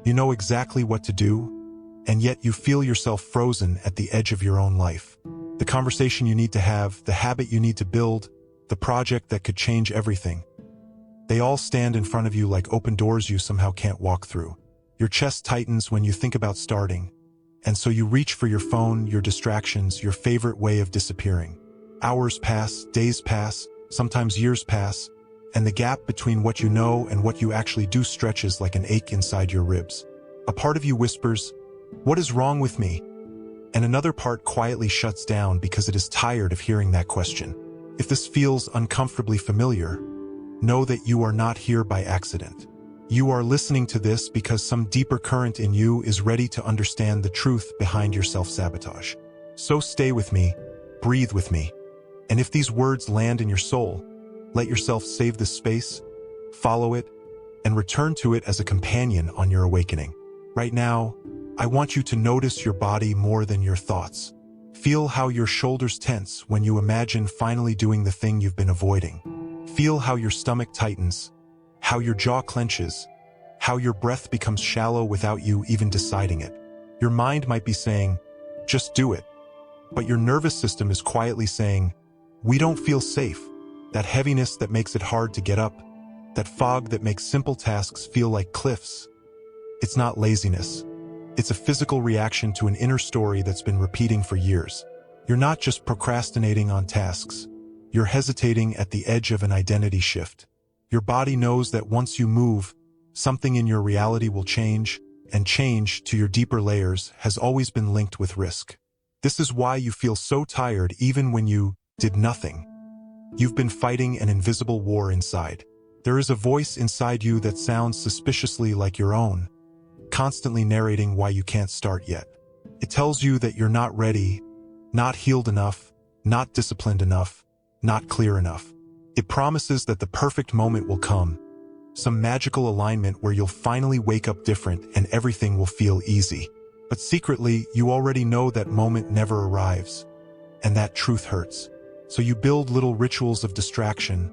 You know exactly what to do, and yet you feel yourself frozen at the edge of your own life. The conversation you need to have, the habit you need to build, the project that could change everything. They all stand in front of you like open doors you somehow can't walk through. Your chest tightens when you think about starting, and so you reach for your phone, your distractions, your favorite way of disappearing. Hours pass, days pass, sometimes years pass, and the gap between what you know and what you actually do stretches like an ache inside your ribs. A part of you whispers, "What is wrong with me?" And another part quietly shuts down because it is tired of hearing that question. If this feels uncomfortably familiar, know that you are not here by accident. You are listening to this because some deeper current in you is ready to understand the truth behind your self-sabotage. So stay with me, breathe with me, and if these words land in your soul, let yourself save this space, follow it, and return to it as a companion on your awakening. Right now, I want you to notice your body more than your thoughts. Feel how your shoulders tense when you imagine finally doing the thing you've been avoiding. Feel how your stomach tightens, how your jaw clenches, how your breath becomes shallow without you even deciding it. Your mind might be saying, "Just do it," but your nervous system is quietly saying, "We don't feel safe." That heaviness that makes it hard to get up, that fog that makes simple tasks feel like cliffs. It's not laziness. It's a physical reaction to an inner story that's been repeating for years. You're not just procrastinating on tasks. You're hesitating at the edge of an identity shift. Your body knows that once you move, something in your reality will change, and change to your deeper layers has always been linked with risk. This is why you feel so tired even when you did nothing. You've been fighting an invisible war inside. There is a voice inside you that sounds suspiciously like your own, constantly narrating why you can't start yet. It tells you that you're not ready, not healed enough, not disciplined enough, not clear enough. It promises that the perfect moment will come, some magical alignment where you'll finally wake up different and everything will feel easy. But secretly, you already know that moment never arrives, and that truth hurts. So you build little rituals of distraction,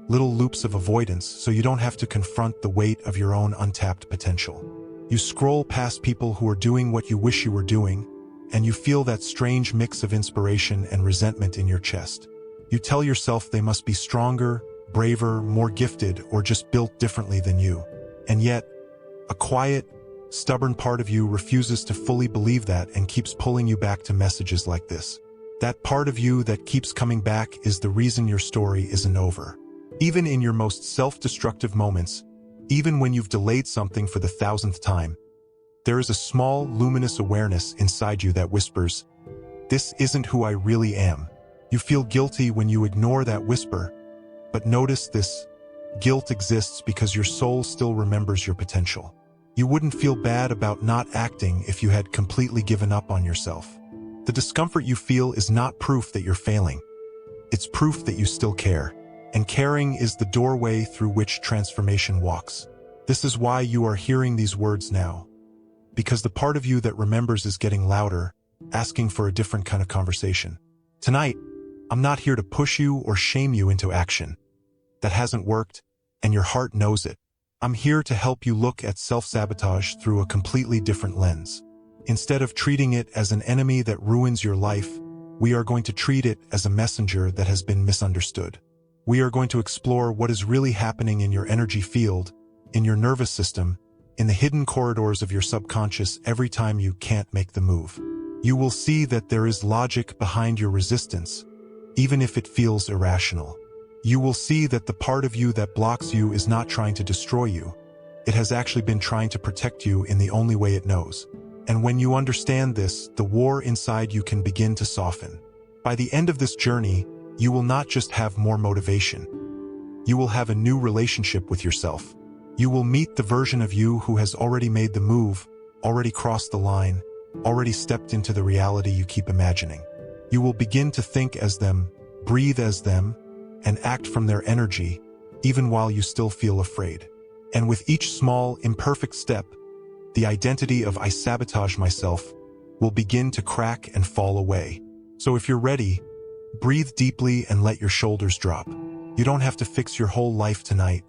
little loops of avoidance, so you don't have to confront the weight of your own untapped potential. You scroll past people who are doing what you wish you were doing, and you feel that strange mix of inspiration and resentment in your chest. You tell yourself they must be stronger, braver, more gifted, or just built differently than you. And yet, a quiet, stubborn part of you refuses to fully believe that and keeps pulling you back to messages like this. That part of you that keeps coming back is the reason your story isn't over. Even in your most self-destructive moments, even when you've delayed something for the 1000th time, there is a small, luminous awareness inside you that whispers, "This isn't who I really am." You feel guilty when you ignore that whisper, but notice this guilt exists because your soul still remembers your potential. You wouldn't feel bad about not acting if you had completely given up on yourself. The discomfort you feel is not proof that you're failing. It's proof that you still care. And caring is the doorway through which transformation walks. This is why you are hearing these words now. Because the part of you that remembers is getting louder, asking for a different kind of conversation. Tonight, I'm not here to push you or shame you into action. That hasn't worked, and your heart knows it. I'm here to help you look at self-sabotage through a completely different lens. Instead of treating it as an enemy that ruins your life, we are going to treat it as a messenger that has been misunderstood. We are going to explore what is really happening in your energy field, in your nervous system, in the hidden corridors of your subconscious every time you can't make the move. You will see that there is logic behind your resistance, even if it feels irrational. You will see that the part of you that blocks you is not trying to destroy you. It has actually been trying to protect you in the only way it knows. And when you understand this, the war inside you can begin to soften. By the end of this journey, you will not just have more motivation. You will have a new relationship with yourself. You will meet the version of you who has already made the move, already crossed the line, already stepped into the reality you keep imagining. You will begin to think as them, breathe as them, and act from their energy, even while you still feel afraid. And with each small, imperfect step, the identity of "I sabotage myself" will begin to crack and fall away. So if you're ready, breathe deeply and let your shoulders drop. You don't have to fix your whole life tonight.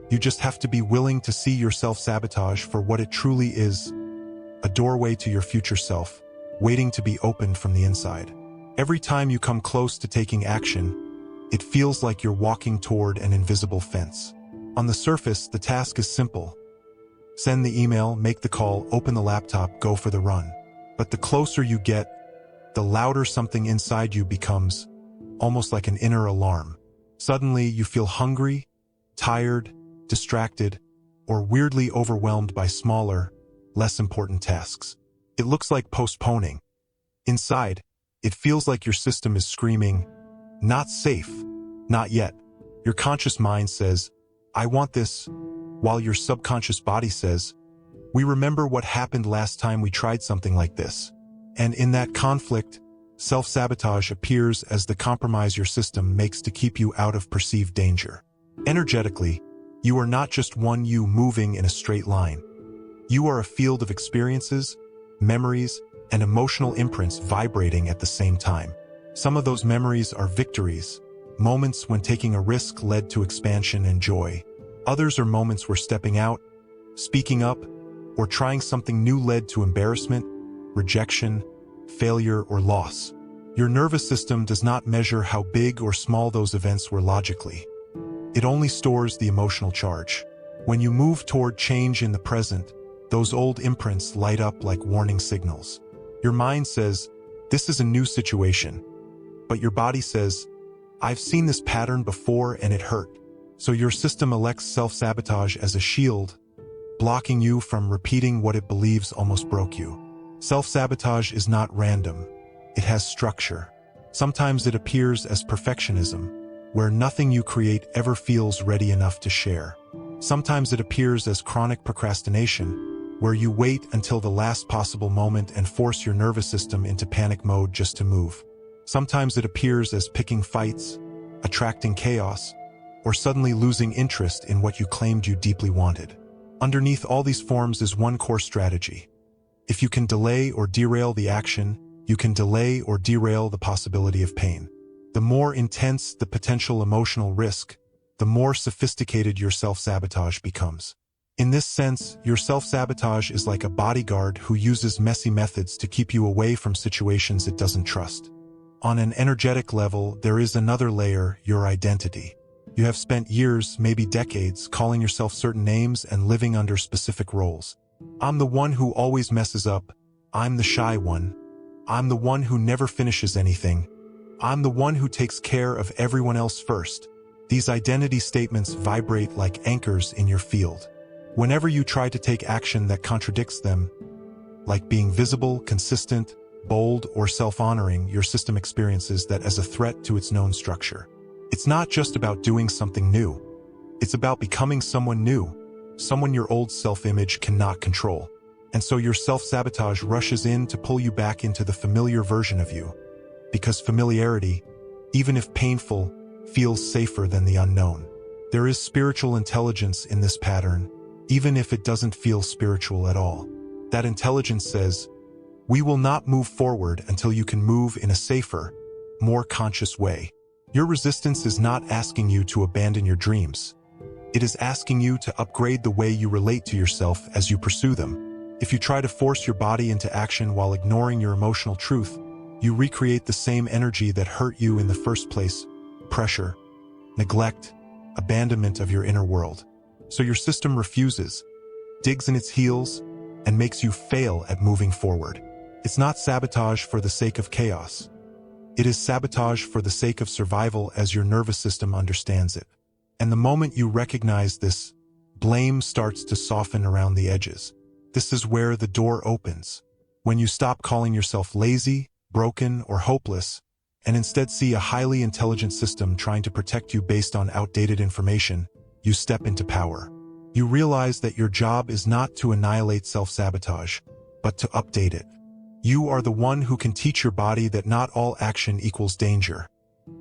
You You just have to be willing to see your self-sabotage for what it truly is, a doorway to your future self, waiting to be opened from the inside. Every time you come close to taking action, it feels like you're walking toward an invisible fence. On the surface, the task is simple. Send the email, make the call, open the laptop, go for the run. But the closer you get, the louder something inside you becomes, almost like an inner alarm. Suddenly, you feel hungry, tired, distracted, or weirdly overwhelmed by smaller, less important tasks. It looks like postponing. Inside, it feels like your system is screaming, "Not safe, not yet." Your conscious mind says, "I want this," while your subconscious body says, "We remember what happened last time we tried something like this." And in that conflict, self-sabotage appears as the compromise your system makes to keep you out of perceived danger. Energetically, you are not just one you moving in a straight line. You are a field of experiences, memories, and emotional imprints vibrating at the same time. Some of those memories are victories, moments when taking a risk led to expansion and joy. Others are moments where stepping out, speaking up, or trying something new led to embarrassment, rejection, failure, or loss. Your nervous system does not measure how big or small those events were logically. It only stores the emotional charge. When you move toward change in the present, those old imprints light up like warning signals. Your mind says, "This is a new situation." But your body says, "I've seen this pattern before and it hurt." So your system elects self-sabotage as a shield, blocking you from repeating what it believes almost broke you. Self-sabotage is not random. It has structure. Sometimes it appears as perfectionism, where nothing you create ever feels ready enough to share. Sometimes it appears as chronic procrastination, where you wait until the last possible moment and force your nervous system into panic mode just to move. Sometimes it appears as picking fights, attracting chaos, or suddenly losing interest in what you claimed you deeply wanted. Underneath all these forms is one core strategy. If you can delay or derail the action, you can delay or derail the possibility of pain. The more intense the potential emotional risk, the more sophisticated your self-sabotage becomes. In this sense, your self-sabotage is like a bodyguard who uses messy methods to keep you away from situations it doesn't trust. On an energetic level, there is another layer, your identity. You have spent years, maybe decades, calling yourself certain names and living under specific roles. I'm the one who always messes up. I'm the shy one. I'm the one who never finishes anything. I'm the one who takes care of everyone else first. These identity statements vibrate like anchors in your field. Whenever you try to take action that contradicts them, like being visible, consistent, bold, or self-honoring, your system experiences that as a threat to its known structure. It's not just about doing something new. It's about becoming someone new, someone your old self-image cannot control. And so your self-sabotage rushes in to pull you back into the familiar version of you. Because familiarity, even if painful, feels safer than the unknown. There is spiritual intelligence in this pattern, even if it doesn't feel spiritual at all. That intelligence says, "We will not move forward until you can move in a safer, more conscious way." Your resistance is not asking you to abandon your dreams. It is asking you to upgrade the way you relate to yourself as you pursue them. If you try to force your body into action while ignoring your emotional truth, you recreate the same energy that hurt you in the first place: pressure, neglect, abandonment of your inner world. So your system refuses, digs in its heels, and makes you fail at moving forward. It's not sabotage for the sake of chaos. It is sabotage for the sake of survival as your nervous system understands it. And the moment you recognize this, blame starts to soften around the edges. This is where the door opens. When you stop calling yourself lazy, broken, or hopeless, and instead see a highly intelligent system trying to protect you based on outdated information, you step into power. You realize that your job is not to annihilate self-sabotage, but to update it. You are the one who can teach your body that not all action equals danger,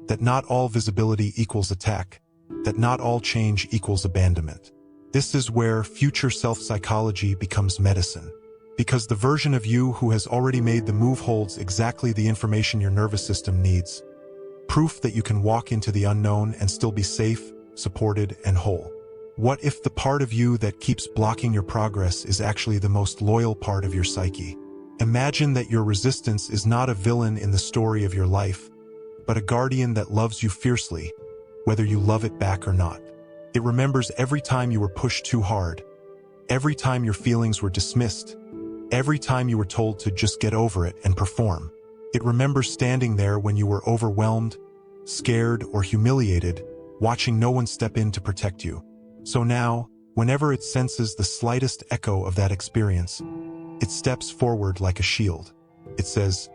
that not all visibility equals attack, that not all change equals abandonment. This is where future self-psychology becomes medicine, because the version of you who has already made the move holds exactly the information your nervous system needs. Proof that you can walk into the unknown and still be safe, supported, and whole. What if the part of you that keeps blocking your progress is actually the most loyal part of your psyche? Imagine that your resistance is not a villain in the story of your life, but a guardian that loves you fiercely, whether you love it back or not. It remembers every time you were pushed too hard, every time your feelings were dismissed, every time you were told to just get over it and perform. It remembers standing there when you were overwhelmed, scared, or humiliated, watching no one step in to protect you. So now, whenever it senses the slightest echo of that experience, it steps forward like a shield. It says,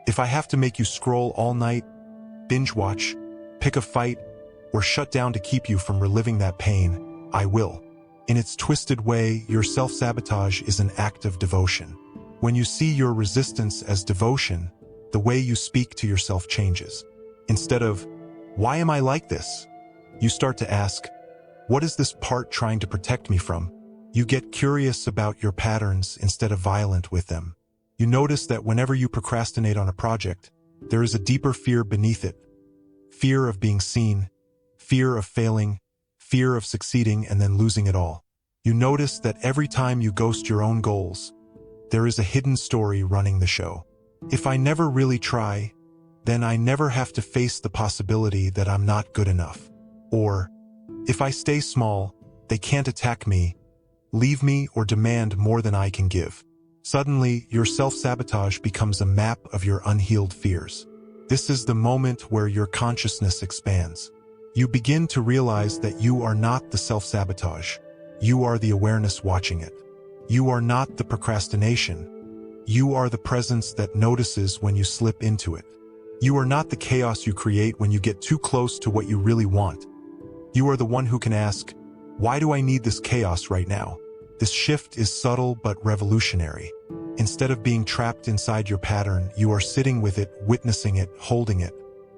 if I have to make you scroll all night, binge watch, pick a fight, or shut down to keep you from reliving that pain, I will. In its twisted way, your self-sabotage is an act of devotion. When you see your resistance as devotion, the way you speak to yourself changes. Instead of, why am I like this? You start to ask, what is this part trying to protect me from? You get curious about your patterns instead of violent with them. You notice that whenever you procrastinate on a project, there is a deeper fear beneath it. Fear of being seen, fear of failing, fear of succeeding and then losing it all. You notice that every time you ghost your own goals, there is a hidden story running the show. If I never really try, then I never have to face the possibility that I'm not good enough. Or, if I stay small, they can't attack me, leave me, or demand more than I can give. Suddenly, your self-sabotage becomes a map of your unhealed fears. This is the moment where your consciousness expands. You begin to realize that you are not the self-sabotage. You are the awareness watching it. You are not the procrastination. You are the presence that notices when you slip into it. You are not the chaos you create when you get too close to what you really want. You are the one who can ask, why do I need this chaos right now? This shift is subtle but revolutionary. Instead of being trapped inside your pattern, you are sitting with it, witnessing it, holding it.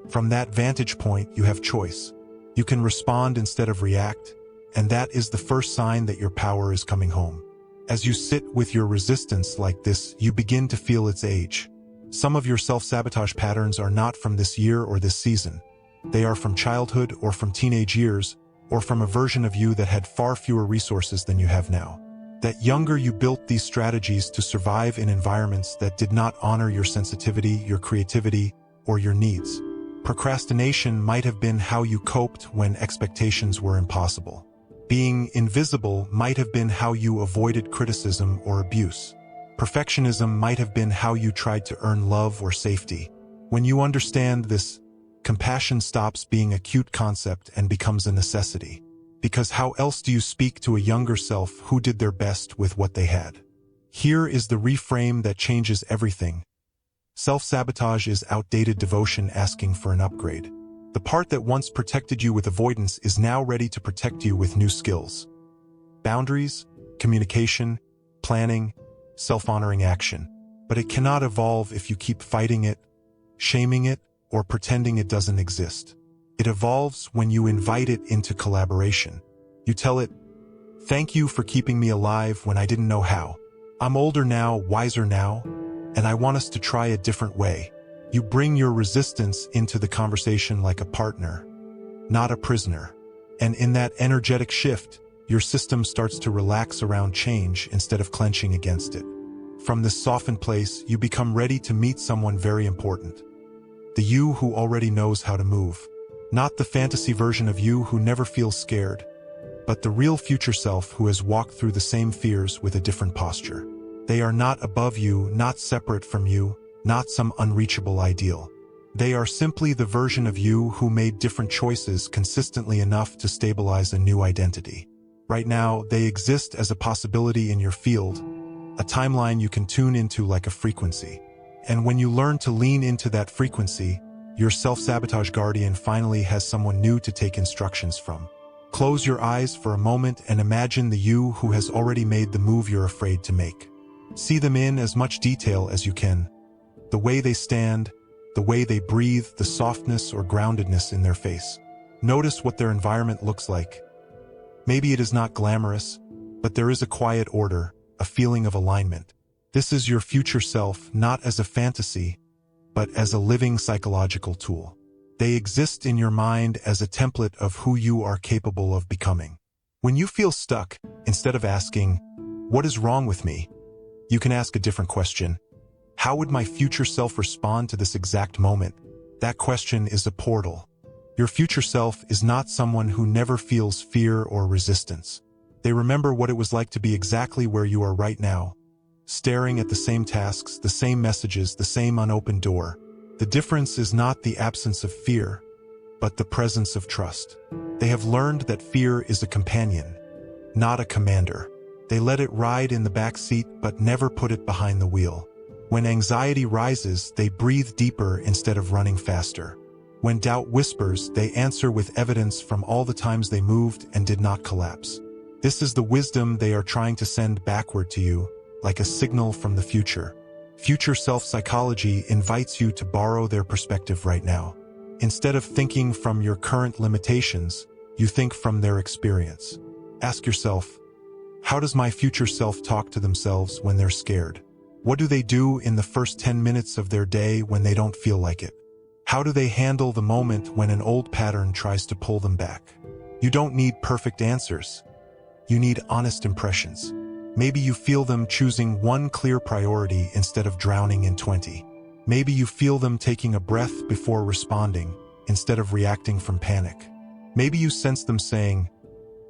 From that vantage point, you have choice. You can respond instead of react, and that is the first sign that your power is coming home. As you sit with your resistance like this, you begin to feel its age. Some of your self-sabotage patterns are not from this year or this season. They are from childhood or from teenage years, or from a version of you that had far fewer resources than you have now. That younger you built these strategies to survive in environments that did not honor your sensitivity, your creativity, or your needs. Procrastination might have been how you coped when expectations were impossible. Being invisible might have been how you avoided criticism or abuse. Perfectionism might have been how you tried to earn love or safety. When you understand this, compassion stops being a cute concept and becomes a necessity. Because how else do you speak to a younger self who did their best with what they had? Here is the reframe that changes everything. Self-sabotage is outdated devotion asking for an upgrade. The part that once protected you with avoidance is now ready to protect you with new skills. Boundaries, communication, planning, self-honoring action. But it cannot evolve if you keep fighting it, shaming it, or pretending it doesn't exist. It evolves when you invite it into collaboration. You tell it, thank you for keeping me alive when I didn't know how. I'm older now, wiser now, and I want us to try a different way. You bring your resistance into the conversation like a partner, not a prisoner. And in that energetic shift, your system starts to relax around change instead of clenching against it. From this softened place, you become ready to meet someone very important. The you who already knows how to move. Not the fantasy version of you who never feels scared, but the real future self who has walked through the same fears with a different posture. They are not above you, not separate from you, not some unreachable ideal. They are simply the version of you who made different choices consistently enough to stabilize a new identity. Right now, they exist as a possibility in your field, a timeline you can tune into like a frequency. And when you learn to lean into that frequency, your self-sabotage guardian finally has someone new to take instructions from. Close your eyes for a moment and imagine the you who has already made the move you're afraid to make. See them in as much detail as you can. The way they stand, the way they breathe, the softness or groundedness in their face. Notice what their environment looks like. Maybe it is not glamorous, but there is a quiet order, a feeling of alignment. This is your future self, not as a fantasy, but as a living psychological tool. They exist in your mind as a template of who you are capable of becoming. When you feel stuck, instead of asking, "What is wrong with me?" you can ask a different question. How would my future self respond to this exact moment? That question is a portal. Your future self is not someone who never feels fear or resistance. They remember what it was like to be exactly where you are right now, staring at the same tasks, the same messages, the same unopened door. The difference is not the absence of fear, but the presence of trust. They have learned that fear is a companion, not a commander. They let it ride in the back seat but never put it behind the wheel. When anxiety rises, they breathe deeper instead of running faster. When doubt whispers, they answer with evidence from all the times they moved and did not collapse. This is the wisdom they are trying to send backward to you, like a signal from the future. Future self-psychology invites you to borrow their perspective right now. Instead of thinking from your current limitations, you think from their experience. Ask yourself, how does my future self talk to themselves when they're scared? What do they do in the first 10 minutes of their day when they don't feel like it? How do they handle the moment when an old pattern tries to pull them back? You don't need perfect answers. You need honest impressions. Maybe you feel them choosing one clear priority instead of drowning in 20. Maybe you feel them taking a breath before responding instead of reacting from panic. Maybe you sense them saying,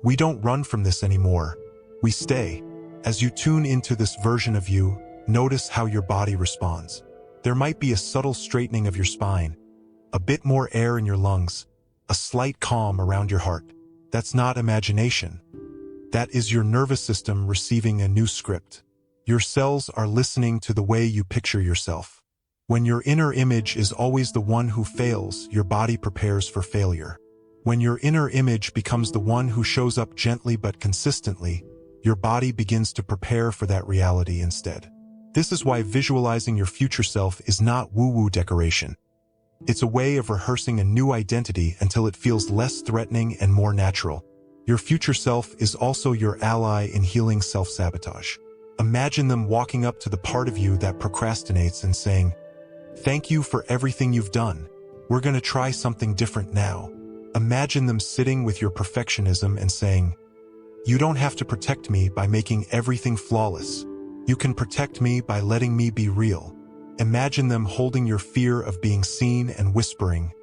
"We don't run from this anymore. We stay." As you tune into this version of you, notice how your body responds. There might be a subtle straightening of your spine, a bit more air in your lungs, a slight calm around your heart. That's not imagination. That is your nervous system receiving a new script. Your cells are listening to the way you picture yourself. When your inner image is always the one who fails, your body prepares for failure. When your inner image becomes the one who shows up gently but consistently, your body begins to prepare for that reality instead. This is why visualizing your future self is not woo-woo decoration. It's a way of rehearsing a new identity until it feels less threatening and more natural. Your future self is also your ally in healing self-sabotage. Imagine them walking up to the part of you that procrastinates and saying, "Thank you for everything you've done. We're going to try something different now." Imagine them sitting with your perfectionism and saying, "You don't have to protect me by making everything flawless. You can protect me by letting me be real." Imagine them holding your fear of being seen and whispering,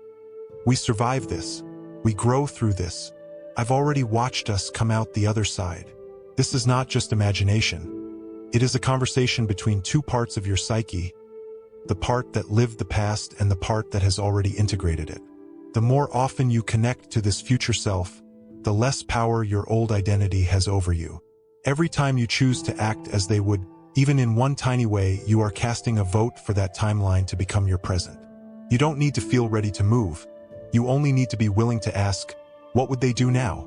"We survive this. We grow through this. I've already watched us come out the other side." This is not just imagination. It is a conversation between two parts of your psyche, the part that lived the past and the part that has already integrated it. The more often you connect to this future self, the less power your old identity has over you. Every time you choose to act as they would, even in one tiny way, you are casting a vote for that timeline to become your present. You don't need to feel ready to move. You only need to be willing to ask, what would they do now?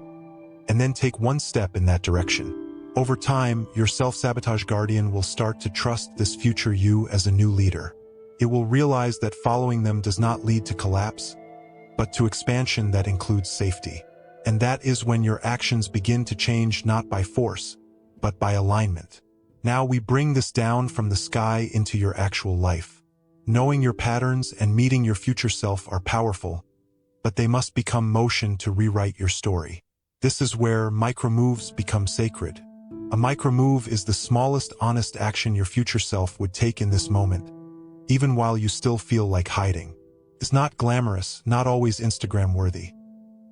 And then take one step in that direction. Over time, your self-sabotage guardian will start to trust this future you as a new leader. It will realize that following them does not lead to collapse, but to expansion that includes safety. And that is when your actions begin to change not by force, but by alignment. Now we bring this down from the sky into your actual life. Knowing your patterns and meeting your future self are powerful, but they must become motion to rewrite your story. This is where micro-moves become sacred. A micro-move is the smallest honest action your future self would take in this moment, even while you still feel like hiding. It's not glamorous, not always Instagram-worthy,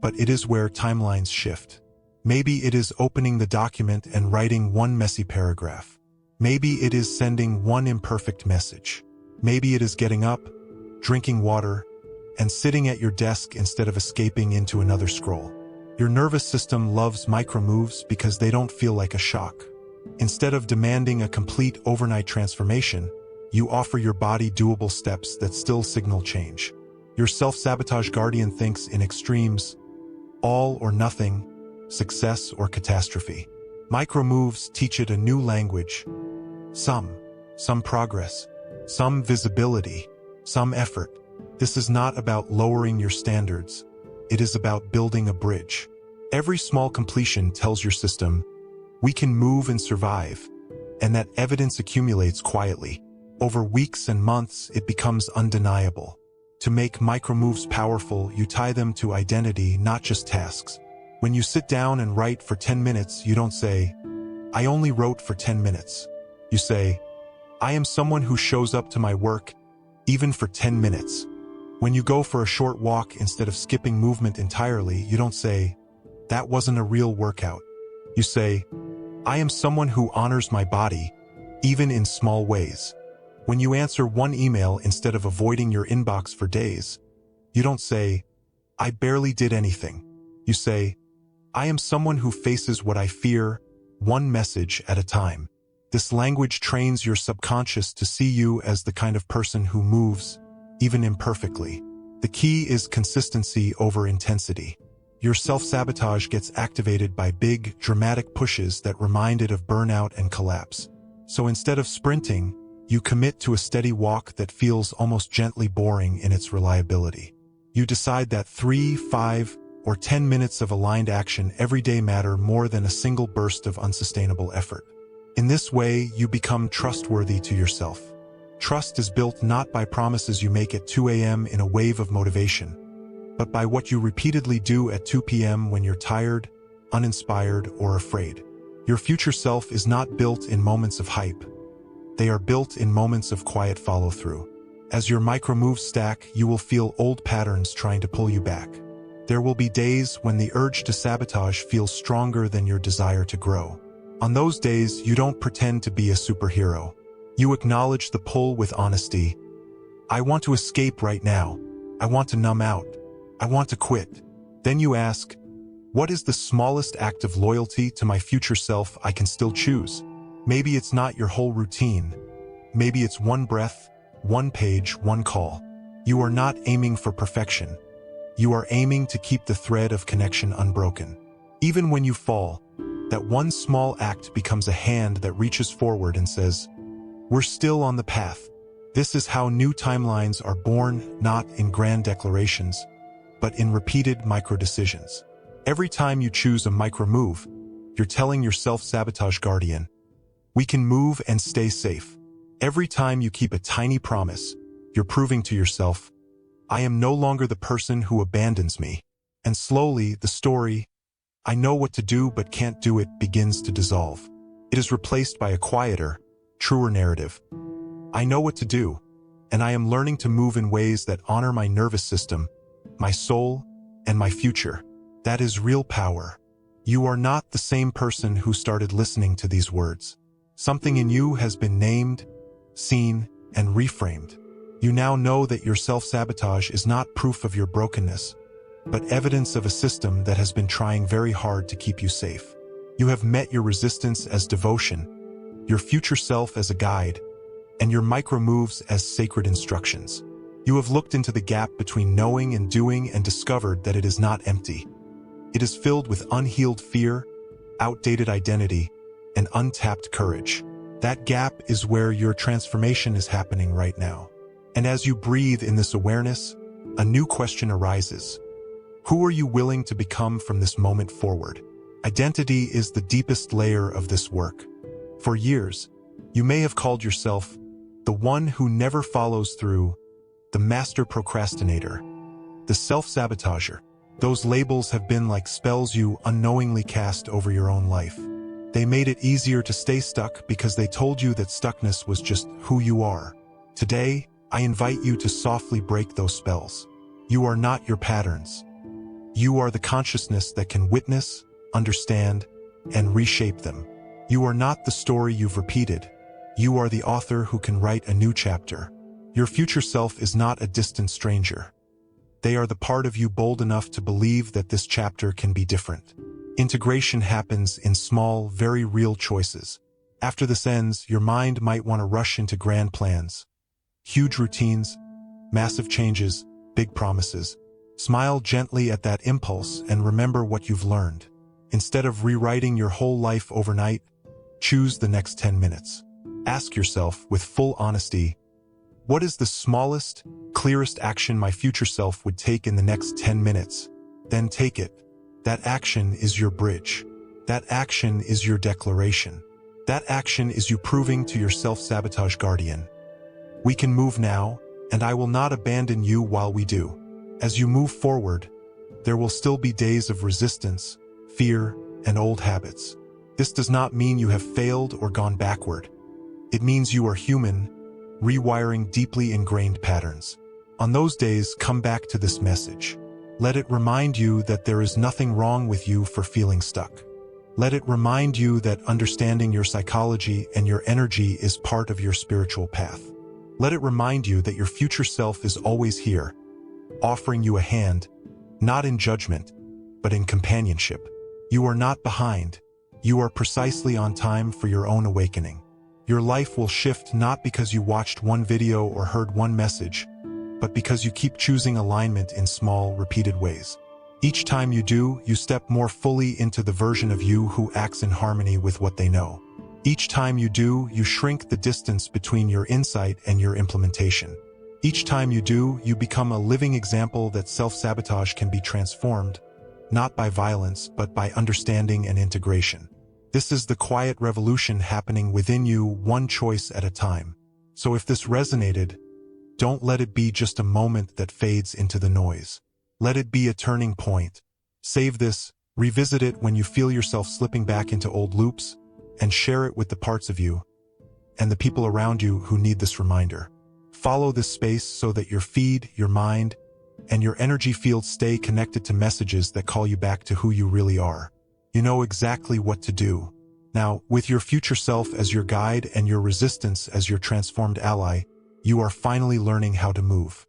but it is where timelines shift. Maybe it is opening the document and writing one messy paragraph. Maybe it is sending one imperfect message. Maybe it is getting up, drinking water, and sitting at your desk instead of escaping into another scroll. Your nervous system loves micro-moves because they don't feel like a shock. Instead of demanding a complete overnight transformation, you offer your body doable steps that still signal change. Your self-sabotage guardian thinks in extremes, all or nothing, success or catastrophe. Micro-moves teach it a new language. Some progress, some visibility, some effort. This is not about lowering your standards. It is about building a bridge. Every small completion tells your system, we can move and survive, and that evidence accumulates quietly. Over weeks and months, it becomes undeniable. To make micro-moves powerful, you tie them to identity, not just tasks. When you sit down and write for 10 minutes, you don't say, "I only wrote for 10 minutes." You say, "I am someone who shows up to my work, even for 10 minutes. When you go for a short walk instead of skipping movement entirely, you don't say, "That wasn't a real workout." You say, "I am someone who honors my body, even in small ways." When you answer one email instead of avoiding your inbox for days, you don't say, "I barely did anything." You say, "I am someone who faces what I fear, one message at a time." This language trains your subconscious to see you as the kind of person who moves, even imperfectly. The key is consistency over intensity. Your self-sabotage gets activated by big, dramatic pushes that remind it of burnout and collapse. So instead of sprinting, you commit to a steady walk that feels almost gently boring in its reliability. You decide that 3, 5, or 10 minutes of aligned action every day matter more than a single burst of unsustainable effort. In this way, you become trustworthy to yourself. Trust is built not by promises you make at 2 a.m. in a wave of motivation, but by what you repeatedly do at 2 p.m. when you're tired, uninspired, or afraid. Your future self is not built in moments of hype. They are built in moments of quiet follow-through. As your micro-moves stack, you will feel old patterns trying to pull you back. There will be days when the urge to sabotage feels stronger than your desire to grow. On those days, you don't pretend to be a superhero. You acknowledge the pull with honesty. "I want to escape right now. I want to numb out. I want to quit." Then you ask, "What is the smallest act of loyalty to my future self I can still choose?" Maybe it's not your whole routine. Maybe it's one breath, one page, one call. You are not aiming for perfection. You are aiming to keep the thread of connection unbroken. Even when you fall, that one small act becomes a hand that reaches forward and says, "We're still on the path." This is how new timelines are born, not in grand declarations, but in repeated micro-decisions. Every time you choose a micro-move, you're telling your self-sabotage guardian, "We can move and stay safe." Every time you keep a tiny promise, you're proving to yourself, "I am no longer the person who abandons me." And slowly, the story, "I know what to do but can't do it," begins to dissolve. It is replaced by a quieter, truer narrative. "I know what to do, and I am learning to move in ways that honor my nervous system, my soul, and my future." That is real power. You are not the same person who started listening to these words. Something in you has been named, seen, and reframed. You now know that your self-sabotage is not proof of your brokenness, but evidence of a system that has been trying very hard to keep you safe. You have met your resistance as devotion, your future self as a guide, and your micro-moves as sacred instructions. You have looked into the gap between knowing and doing and discovered that it is not empty. It is filled with unhealed fear, outdated identity, and untapped courage. That gap is where your transformation is happening right now. And as you breathe in this awareness, a new question arises. Who are you willing to become from this moment forward? Identity is the deepest layer of this work. For years, you may have called yourself the one who never follows through, the master procrastinator, the self-sabotager. Those labels have been like spells you unknowingly cast over your own life. They made it easier to stay stuck because they told you that stuckness was just who you are. Today, I invite you to softly break those spells. You are not your patterns. You are the consciousness that can witness, understand, and reshape them. You are not the story you've repeated. You are the author who can write a new chapter. Your future self is not a distant stranger. They are the part of you bold enough to believe that this chapter can be different. Integration happens in small, very real choices. After this ends, your mind might want to rush into grand plans. Huge routines, massive changes, big promises. Smile gently at that impulse and remember what you've learned. Instead of rewriting your whole life overnight, choose the next 10 minutes. Ask yourself with full honesty, what is the smallest, clearest action my future self would take in the next 10 minutes? Then take it. That action is your bridge. That action is your declaration. That action is you proving to your self-sabotage guardian, we can move now, and I will not abandon you while we do. As you move forward, there will still be days of resistance, fear, and old habits. This does not mean you have failed or gone backward. It means you are human, rewiring deeply ingrained patterns. On those days, come back to this message. Let it remind you that there is nothing wrong with you for feeling stuck. Let it remind you that understanding your psychology and your energy is part of your spiritual path. Let it remind you that your future self is always here, offering you a hand, not in judgment, but in companionship. You are not behind. You are precisely on time for your own awakening. Your life will shift not because you watched one video or heard one message, but because you keep choosing alignment in small, repeated ways. Each time you do, you step more fully into the version of you who acts in harmony with what they know. Each time you do, you shrink the distance between your insight and your implementation. Each time you do, you become a living example that self-sabotage can be transformed, not by violence, but by understanding and integration. This is the quiet revolution happening within you, one choice at a time. So if this resonated, don't let it be just a moment that fades into the noise. Let it be a turning point. Save this, revisit it when you feel yourself slipping back into old loops, and share it with the parts of you and the people around you who need this reminder. Follow this space so that your feed, your mind, and your energy field stay connected to messages that call you back to who you really are. You know exactly what to do. Now, with your future self as your guide and your resistance as your transformed ally, you are finally learning how to move.